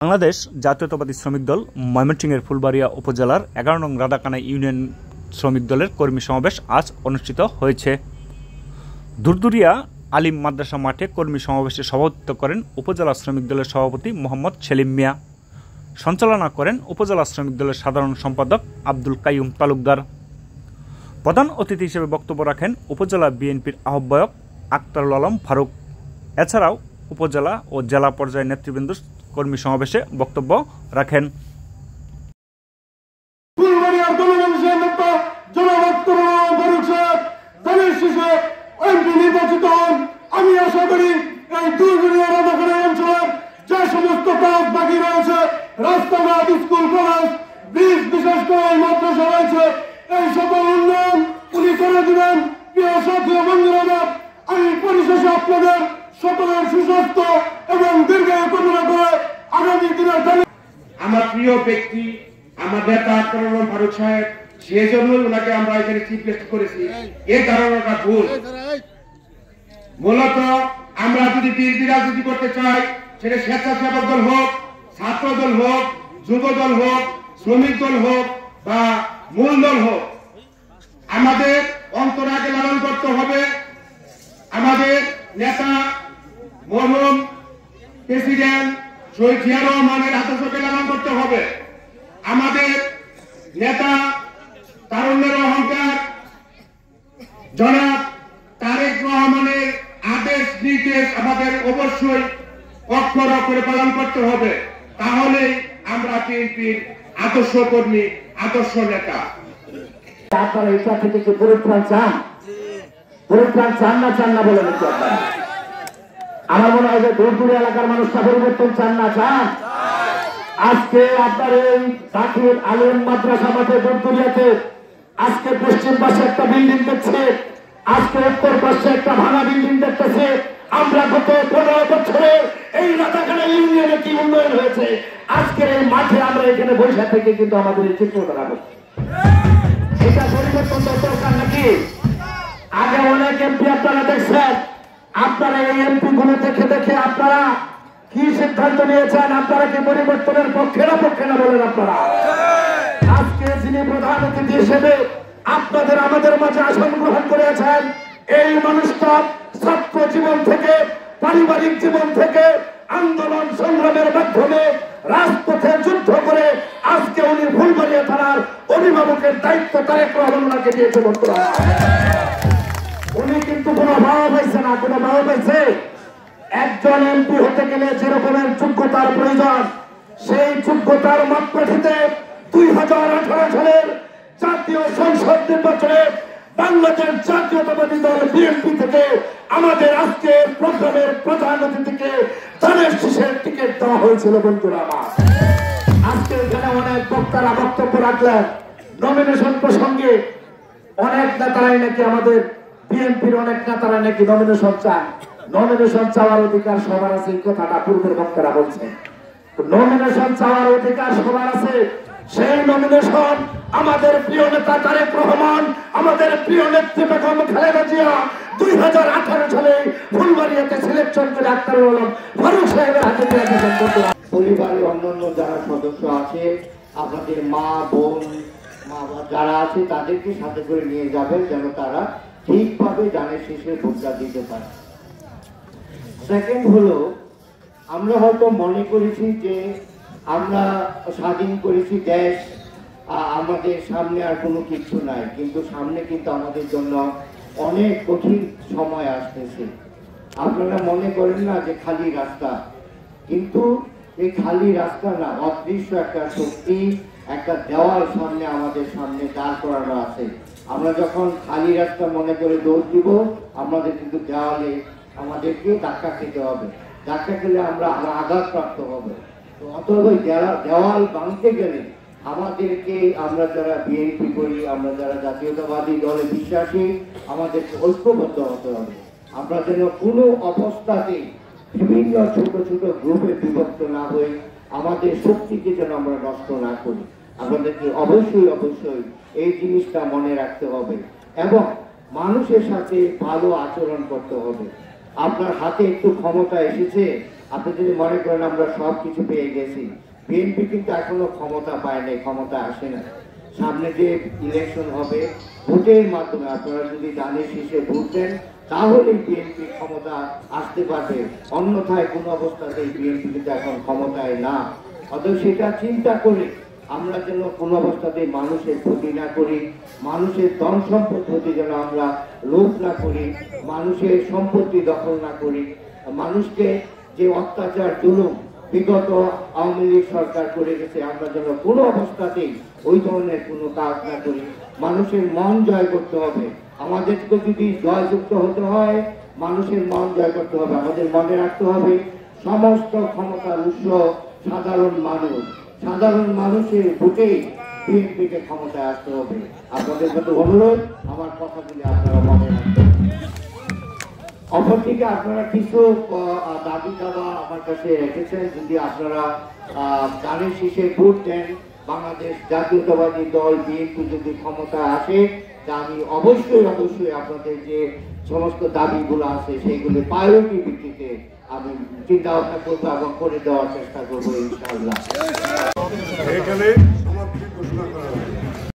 বাংলাদেশ জাতীয়তাবাদী শ্রমিক দল ময়মনসিংহের ফুলবাড়িয়া উপজেলার ১১ নং রাধাকানা ইউনিয়ন শ্রমিক দলের কর্মী সমাবেশ আজ অনুষ্ঠিত হয়েছে। দুরদুরিয়া আলিম মাদ্রাসা মাঠে কর্মী সমাবেশে সভাপতিত্ব করেন উপজেলা শ্রমিক দলের সভাপতি মোহাম্মদ সেলিম মিয়া। সঞ্চালনা করেন উপজেলা শ্রমিক দলের সাধারণ সম্পাদক আব্দুল কাইয়ুম তালুকদার। প্রধান অতিথি হিসেবে বক্তব্য রাখেন উপজেলা বিএনপির আহ্বায়ক আক্তারুল আলম ফারুক। এছাড়াও উপজেলা ও জেলা পর্যায়ের নেতৃবৃন্দ কর্মী সমাবেশে বক্তব্য রাখেন। আমি আশা করি এই দুরদুরিয়া রাধাকানা অঞ্চলের যে সমস্ত কাজ বাকি রয়েছে, রাস্তাঘাট, স্কুল, কলেজ, ব্রিজ, বিশেষ করে এই মাদ্রাসা রয়েছে, এই সকল উন্নয়ন উনি করে দিবেন। প্রিয় সাথী বন্ধুরা, আমি পরিশেষে আপনাদের সকলের সুস্বাস্থ্য এবং দীর্ঘায়ু কামনা করে আগামী দিনের আমার প্রিয় ব্যক্তি আমার নেতা আক্তারুল আলম ফারুক সাহেব, সেজন্যই ওনাকে আমরা এখানে চিফ গেস্ট করেছি। এই ধারণাটা ভুল। মূলত আমরা যদি বিএনপি রাজনীতি করতে চাই, সেটা স্বেচ্ছাসেবক দল হোক, ছাত্র দল হোক, যুব দল হোক, শ্রমিক দল হোক বা মূল দল হোক, আমাদের অন্তরাকে লালন করতে হবে। আমাদের নেতা মরহুম প্রেসিডেন্ট শহীদ জিয়া রহমানের আদর্শকে লালন করতে হবে। আমাদের নেতা তারুণ্যের অহংকার জনাব তারেক রহমানের আদেশ নির্দেশ আমাদের অবশ্যই অক্ষর অক্ষরে পালন করতে হবে। তাহলেই আমরা বিএনপির আদর্শ কর্মী, আদর্শ নেতা। আপনারা এটা থেকে কি পরিত্রাণ চান? পরিত্রাণ চান না বলে নাকি আপনারা? আমার মনে হয় যে দুরদুরি এলাকার মানুষরা পরিবর্তন চান না, চান। আজকে আপনার এই জাকির আলিম মাদ্রাসা মাঠে দুরদুরিয়াতে আজকে পশ্চিম পাশে একটা বিল্ডিং দেখছে, আজকে উত্তর পাশে একটা ভাঙা বিল্ডিং দেখতেছে। আমরা গত 15 বছরে এই রাধাকানা ইউনিয়নে কি উন্নয়ন হয়েছে, আজকের এই মাঠে আমরা এখানে বৈশাখ থেকে কিন্তু আমাদের এই চিত্রটা রাখবো। এটা পরিবর্তন দরকার নাকি? আগে অনেক এমপি আপনারা দেখছেন, আপনারা এই এমপি গুলো দেখে আপনারা কি সিদ্ধান্ত নিয়েছেন? আপনারা কি পরিবর্তনের পক্ষে না বলেন আপনারা? আজকে যিনি প্রধান অতিথি হিসেবে আপনাদের আমাদের মাঝে আসন গ্রহণ করেছেন, এই মানুষটা ছাত্র জীবন থেকে, পারিবারিক জীবন থেকে, আন্দোলন সংগ্রামের মাধ্যমে রাজপথে যুদ্ধ করে আজকে উনি ফুলবাড়িয়া থানার অভিভাবকের দায়িত্ব তারেক রহমানকে দিয়েছে। বন্ধুরা, উনি কিন্তু কোনো ভাব পাইছে না, কোনো ভাব পাইছে। একজন এমপি হতে গেলে যে রকমের যোগ্যতার প্রয়োজন, সেই যোগ্যতার মাপকাঠিতে 2018 সালের জাতীয় সংসদ নির্বাচনে বাংলাদেশ জাতীয়তাবাদী দল বিএনপি থেকে আমাদের আজকের প্রোগ্রামের প্রধান অতিথিকে ধানের শীষের টিকিট দেওয়া হয়েছিল। বন্ধুরা আমার, আজকে এখানে অনেক বক্তারা বক্তব্য রাখলেন নমিনেশন প্রসঙ্গে। অনেক নেতারাই নাকি, আমাদের বিএনপির অনেক নেতারা নাকি নমিনেশন চান। নমিনেশন চাওয়ার অধিকার সবার আছে, এই কথাটা পূর্বের বক্তারা বলছেন। নমিনেশন চাওয়ার অধিকার সবার আছে। সেই নমিনেশন আমাদের প্রিয় নেতা তারেক রহমান, আমাদের প্রিয় নেত্রী বেগম খালেদা জিয়া 2018 সালে ফুলবাড়িয়াতে সিলেকশন করে আক্তারুল আলম ফারুক সাহেবের হাতে দিয়ে দিয়েছেন। পরিবারের অন্যান্য যারা সদস্য আছে, আপনাদের মা বোন যারা আছে, তাদেরকে সাথে করে নিয়ে যাবেন যেন তারা ঠিকভাবে ধানের শীষে ভোটটা দিতে পারে। সেকেন্ড হলো, আমরা হয়তো মনে করেছি যে আমরা স্বাধীন করেছি দেশ, আমাদের সামনে আর কোনো কিছু নাই, কিন্তু সামনে কিন্তু আমাদের জন্য অনেক কঠিন সময় আসতেছে। আপনারা মনে করেন না যে খালি রাস্তা, কিন্তু এই খালি রাস্তা না, অদৃশ্য একটা শক্তি, একটা দেওয়াল সামনে আমাদের সামনে দাঁড় করানো আছে। আমরা যখন খালি রাস্তা মনে করে দৌড় দিব, আমাদের কিন্তু দেওয়ালে আমাদেরকে ধাক্কা খেতে হবে। ধাক্কা খেলে আমরা আঘাতপ্রাপ্ত হবে। তো অতএব দেওয়াল ভাঙতে গেলে আমাদেরকে, আমরা যারা বিএনপি করি, আমরা যারা জাতীয়তাবাদী দলে বিশ্বাসী, আমাদেরকে ঐক্যবদ্ধ হতে হবে। আমরা যেন কোনো অবস্থাতেই বিভিন্ন ছোট ছোট গ্রুপে বিভক্ত না হয়ে আমাদের শক্তিকে যেন আমরা নষ্ট না করি। আমাদেরকে অবশ্যই এই জিনিসটা মনে রাখতে হবে এবং মানুষের সাথে ভালো আচরণ করতে হবে। আপনার হাতে একটু ক্ষমতা এসেছে, আপনি যদি মনে করেন আমরা সব কিছু পেয়ে গেছি, বিএনপি কিন্তু এখনো ক্ষমতা পায় নাই, ক্ষমতা আসে না। সামনে যে ইলেকশন হবে, ভোটের মাধ্যমে আপনারা যদি ধানের শীষে ভোট দেন তাহলে বিএনপি ক্ষমতা আসতে পারবে, অন্যথায় কোনো অবস্থাতেই বিএনপি কিন্তু এখন ক্ষমতায় না। অতএব সেটা চিন্তা করে আমরা যেন কোনো অবস্থাতেই মানুষের ক্ষতি না করি, মানুষের ধন সম্পদ প্রতি যেন আমরা লোভ না করি, মানুষের সম্পত্তি দখল না করি, মানুষকে যে অত্যাচার জুলুম বিগত আওয়ামী লীগ সরকার করে গেছে আমরা যেন কোনো অবস্থাতেই ওই ধরনের কোনো কাজ না করি। মানুষের মন জয় করতে হবে, আমাদেরকে যদি জয়যুক্ত হতে হয় মানুষের মন জয় করতে হবে। আমাদের মনে রাখতে হবে সমস্ত ক্ষমতার উৎস সাধারণ মানুষ, সাধারণ মানুষের ভোটেই বিএনপিকে ক্ষমতায় আসতে হবে। আপনাদের প্রতি অনুরোধ, আমার কথাগুলি আপনারা মনে রাখবেন। অপরদিকে আপনারা কিছু দাবি দাবা আমার কাছে রেখেছেন, যদি আপনারা ধানের শীষে ভোট দেন, বাংলাদেশ জাতীয়তাবাদী দল বিএনপি যদি ক্ষমতা আসে, তা আমি অবশ্যই আপনাদের যে সমস্ত দাবিগুলো আছে সেইগুলি প্রায়োরিটি ভিত্তিতে আমি চিন্তা ভাবনা করবো এবং করে দেওয়ার চেষ্টা করবো ইনশাআল্লাহ। এখানে সমাপ্তি ঘোষণা করা হবে।